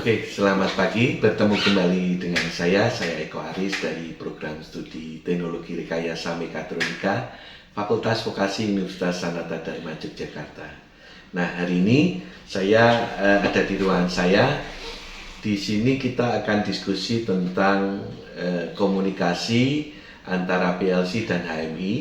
Oke, selamat pagi. Bertemu kembali dengan saya Eko Aris dari Program Studi Teknologi Rekayasa Mekatronika, Fakultas Vokasi Universitas Sanata Dharma Yogyakarta. Nah, hari ini saya ada di ruangan saya. Di sini kita akan diskusi tentang komunikasi antara PLC dan HMI,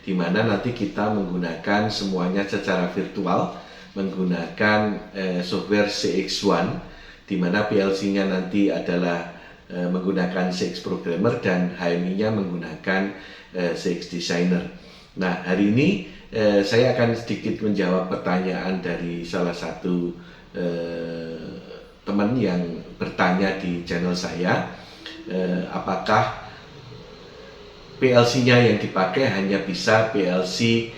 di mana nanti kita menggunakan semuanya secara virtual, menggunakan software CX1, di mana PLC-nya nanti adalah menggunakan CX Programmer dan HMI-nya menggunakan CX Designer. Nah, hari ini saya akan sedikit menjawab pertanyaan dari salah satu teman yang bertanya di channel saya, apakah PLC-nya yang dipakai hanya bisa PLC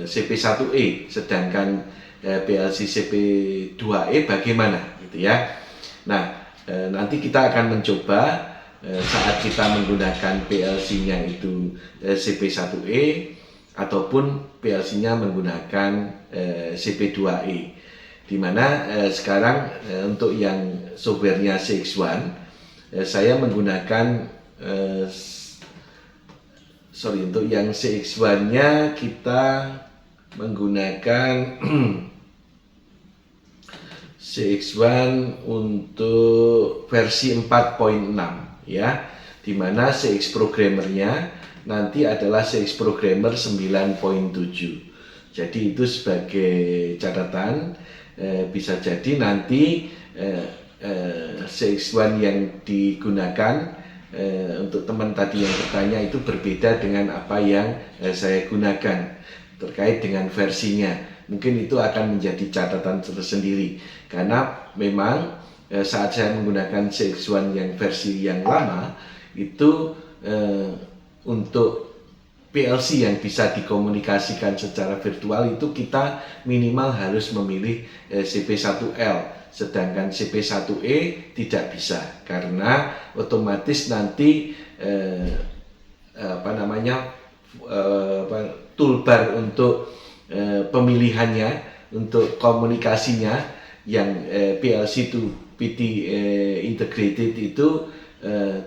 CP1E, sedangkan PLC CP2E bagaimana? Gitu ya. Nah, nanti kita akan mencoba saat kita menggunakan PLC-nya itu CP1E ataupun PLC-nya menggunakan CP2E. Di mana sekarang untuk yang softwarenya CX1 saya menggunakan untuk yang CX1-nya kita menggunakan CX1 untuk versi 4.6 ya, dimana CX Programmer-nya nanti adalah CX Programmer 9.7. Jadi itu sebagai catatan, bisa jadi nanti CX1 yang digunakan untuk teman tadi yang bertanya itu berbeda dengan apa yang saya gunakan terkait dengan versinya. Mungkin itu akan menjadi catatan tersendiri, karena memang saat saya menggunakan CX1 yang versi yang lama itu untuk PLC yang bisa dikomunikasikan secara virtual itu kita minimal harus memilih CP1L, sedangkan CP1E tidak bisa karena otomatis nanti toolbar untuk pemilihannya untuk komunikasinya yang PLC to PT integrated itu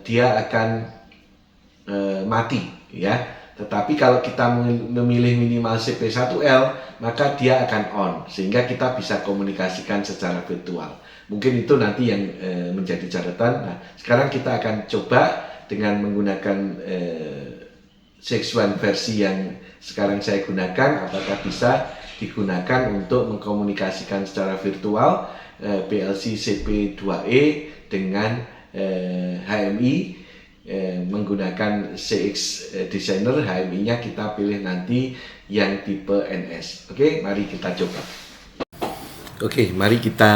dia akan mati ya. Tetapi kalau kita memilih minimal CP1L maka dia akan on sehingga kita bisa komunikasikan secara virtual. Mungkin itu nanti yang menjadi catatan. Nah, sekarang kita akan coba dengan menggunakan CX1 versi yang sekarang saya gunakan, apakah bisa digunakan untuk mengkomunikasikan secara virtual PLC CP2E dengan HMI menggunakan CX Designer. HMI-nya kita pilih nanti yang tipe NS. Oke, mari kita coba. Oke, mari kita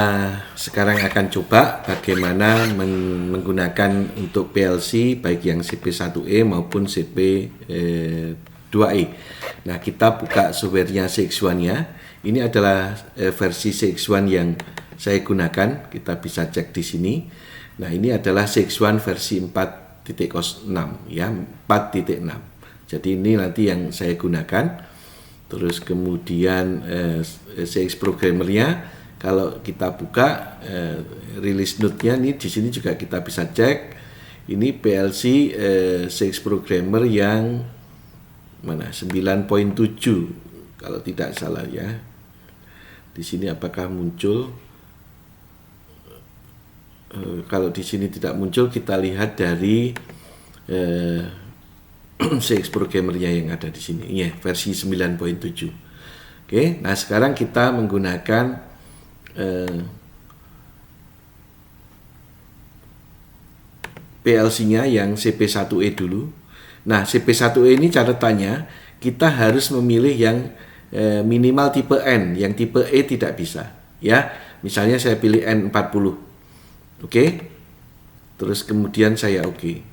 sekarang akan coba bagaimana menggunakan untuk PLC baik yang CP1E maupun CP2E. Nah, kita buka softwarenya CX1-nya. Ini adalah versi CX1 yang saya gunakan. Kita bisa cek di sini. Nah, ini adalah CX1 versi 4.6 ya, 4.6. Jadi ini nanti yang saya gunakan. Terus kemudian CX Programmer-nya kalau kita buka release note-nya nih, di sini juga kita bisa cek. Ini PLC CX Programmer yang mana 9.7 kalau tidak salah ya. Di sini apakah muncul? Kalau di sini tidak muncul, kita lihat dari CX Programmer-nya yang ada di sini. Ya, versi 9.7. Oke, nah sekarang kita menggunakan PLC-nya yang CP1E dulu. Nah, CP1E ini catatannya kita harus memilih yang minimal tipe N, yang tipe E tidak bisa. Ya, misalnya saya pilih N40. Oke. Terus kemudian saya oke.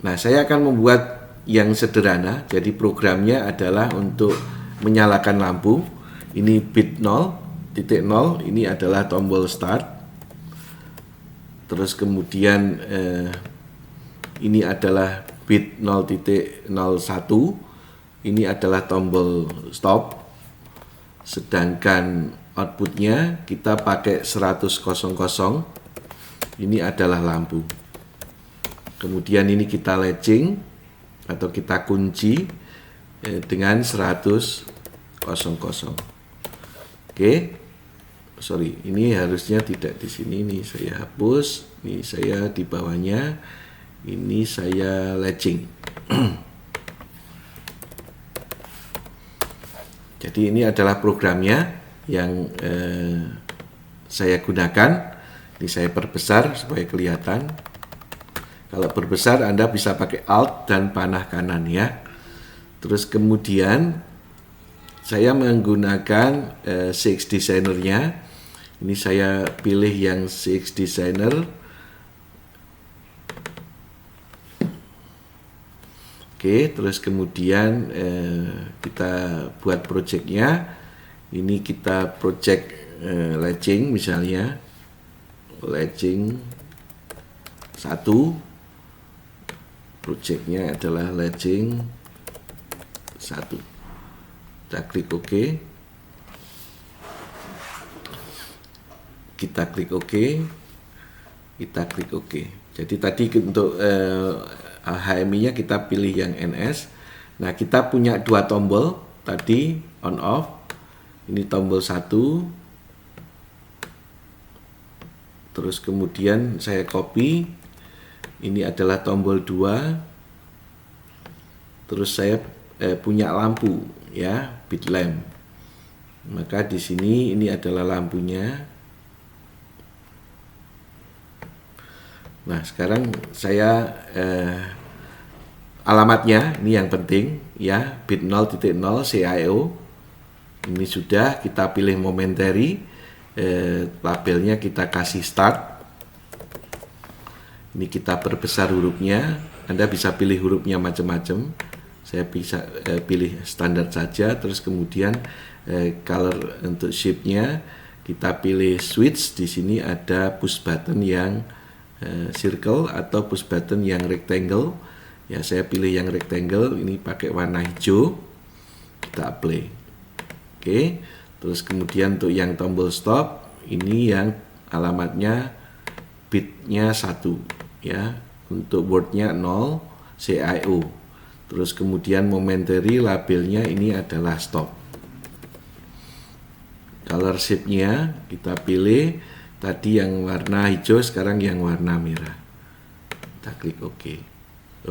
Nah, saya akan membuat yang sederhana. Jadi programnya adalah untuk menyalakan lampu. Ini bit 0.0, ini adalah tombol start. Terus kemudian ini adalah bit 0.01, ini adalah tombol stop. Sedangkan outputnya kita pakai 100. Ini adalah lampu. Kemudian ini kita latching atau kita kunci dengan 100. Oke. Sorry, ini harusnya tidak di sini. Ini saya hapus. Ini saya di bawahnya. Ini saya latching. Jadi ini adalah programnya yang saya gunakan. Ini saya perbesar supaya kelihatan. Kalau perbesar Anda bisa pakai Alt dan panah kanan ya. Terus kemudian saya menggunakan CX Designer-nya. Ini saya pilih yang CX Designer. Oke, terus kemudian kita buat projectnya. Ini kita project latching misalnya. Latching 1. Projectnya adalah latching 1. Kita klik OK. Kita klik OK. Kita klik OK. Jadi tadi untuk HMI-nya kita pilih yang NS. Nah, kita punya 2 tombol tadi on off. Ini tombol 1. Terus kemudian saya copy. Ini adalah tombol 2. Terus saya punya lampu ya, bit lamp. Maka di sini ini adalah lampunya. Nah, sekarang saya alamatnya ini yang penting ya, bit 0.0 CIO. Ini sudah kita pilih momentary, labelnya kita kasih start. Ini kita perbesar hurufnya. Anda bisa pilih hurufnya macam-macam. Saya bisa pilih standar saja. Terus kemudian color untuk shape-nya kita pilih switch. Di sini ada push button yang circle atau push button yang rectangle. Ya, saya pilih yang rectangle. Ini pakai warna hijau. Kita apply. Oke. Terus kemudian untuk yang tombol stop, ini yang alamatnya bitnya 1 ya. Untuk wordnya 0 CIO. Terus kemudian momentary labelnya ini adalah stop. Color shape-nya kita pilih tadi yang warna hijau, sekarang yang warna merah. Kita klik OK.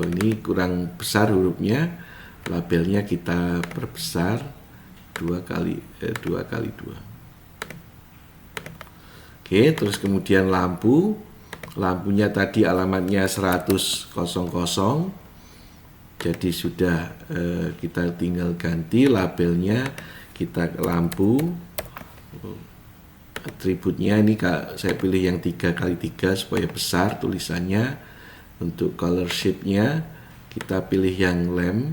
Oh, ini kurang besar hurufnya. Labelnya kita perbesar 2 kali 2. Oke, terus kemudian lampunya tadi alamatnya 100. Jadi sudah kita tinggal ganti labelnya, kita ke lampu. Atributnya ini saya pilih yang 3x3 supaya besar tulisannya. Untuk color shape-nya kita pilih yang lamp.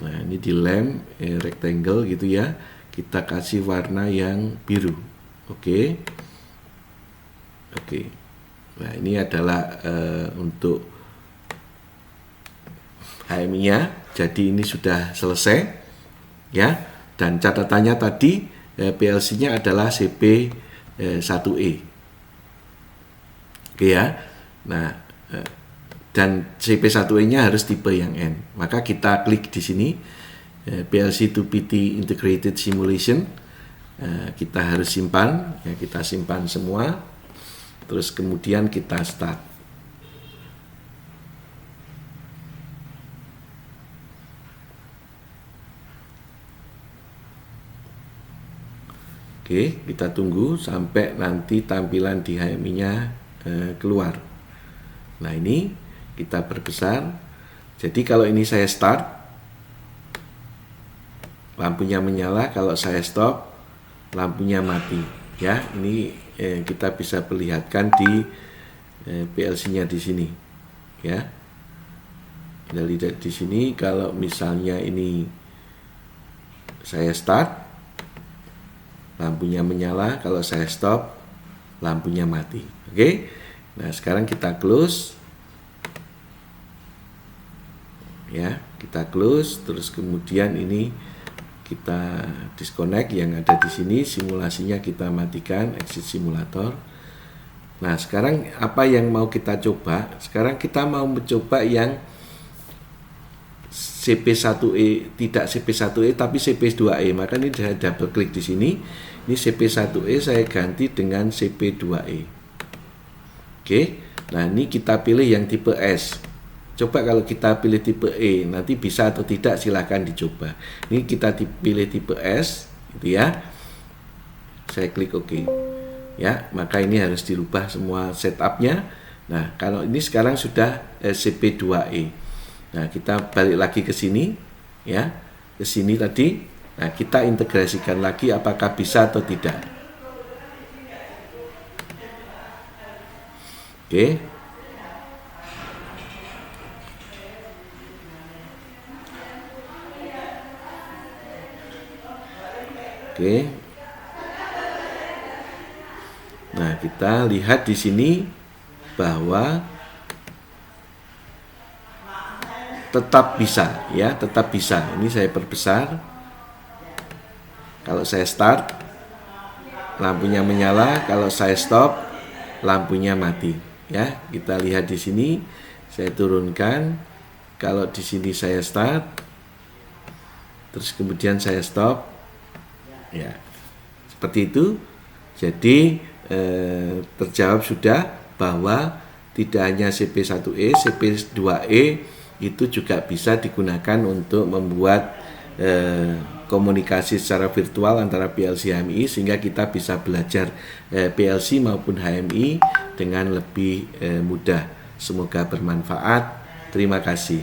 Nah, ini di lamp rectangle gitu ya. Kita kasih warna yang biru. Oke. Nah, ini adalah untuk HMI-nya. Jadi ini sudah selesai ya. Dan catatannya tadi PLC-nya adalah CP1E. Oke ya. Nah, dan CP1E-nya harus tipe yang N. Maka kita klik di sini PLC to PT Integrated Simulation. Kita harus simpan ya, kita simpan semua. Terus kemudian kita start. Oke, kita tunggu sampai nanti tampilan di HMI-nya keluar. Nah, ini kita perbesar. Jadi kalau ini saya start, lampunya menyala. Kalau saya stop, lampunya mati. Ya, ini kita bisa perlihatkan di PLC-nya di sini. Ya, kita lihat di sini. Kalau misalnya ini saya start, lampunya menyala. Kalau saya stop, lampunya mati. Oke. Nah, sekarang kita close. Ya, kita close. Terus kemudian ini kita disconnect yang ada di sini, simulasinya kita matikan, exit simulator. Nah, sekarang apa yang mau kita coba? Sekarang kita mau mencoba yang CP1E, tidak CP1E tapi CP2E. Maka ini saya double klik di sini. Ini CP1E saya ganti dengan CP2E. Oke. Nah, ini kita pilih yang tipe S. Coba kalau kita pilih tipe E, nanti bisa atau tidak silahkan dicoba. Ini kita pilih tipe S, gitu ya. Saya klik OK. Ya, maka ini harus dirubah semua setupnya. Nah, kalau ini sekarang sudah CP2E. Nah, kita balik lagi ke sini, ya, ke sini tadi. Nah, kita integrasikan lagi apakah bisa atau tidak. Oke. Oke. Nah, kita lihat di sini bahwa tetap bisa, ya, tetap bisa. Ini saya perbesar. Kalau saya start, lampunya menyala. Kalau saya stop, lampunya mati. Ya, kita lihat di sini. Saya turunkan. Kalau di sini saya start, terus kemudian saya stop. Ya, seperti itu. Jadi terjawab sudah bahwa tidak hanya CP1E, CP2E itu juga bisa digunakan untuk membuat komunikasi secara virtual antara PLC HMI, sehingga kita bisa belajar PLC maupun HMI dengan lebih mudah. Semoga bermanfaat. Terima kasih.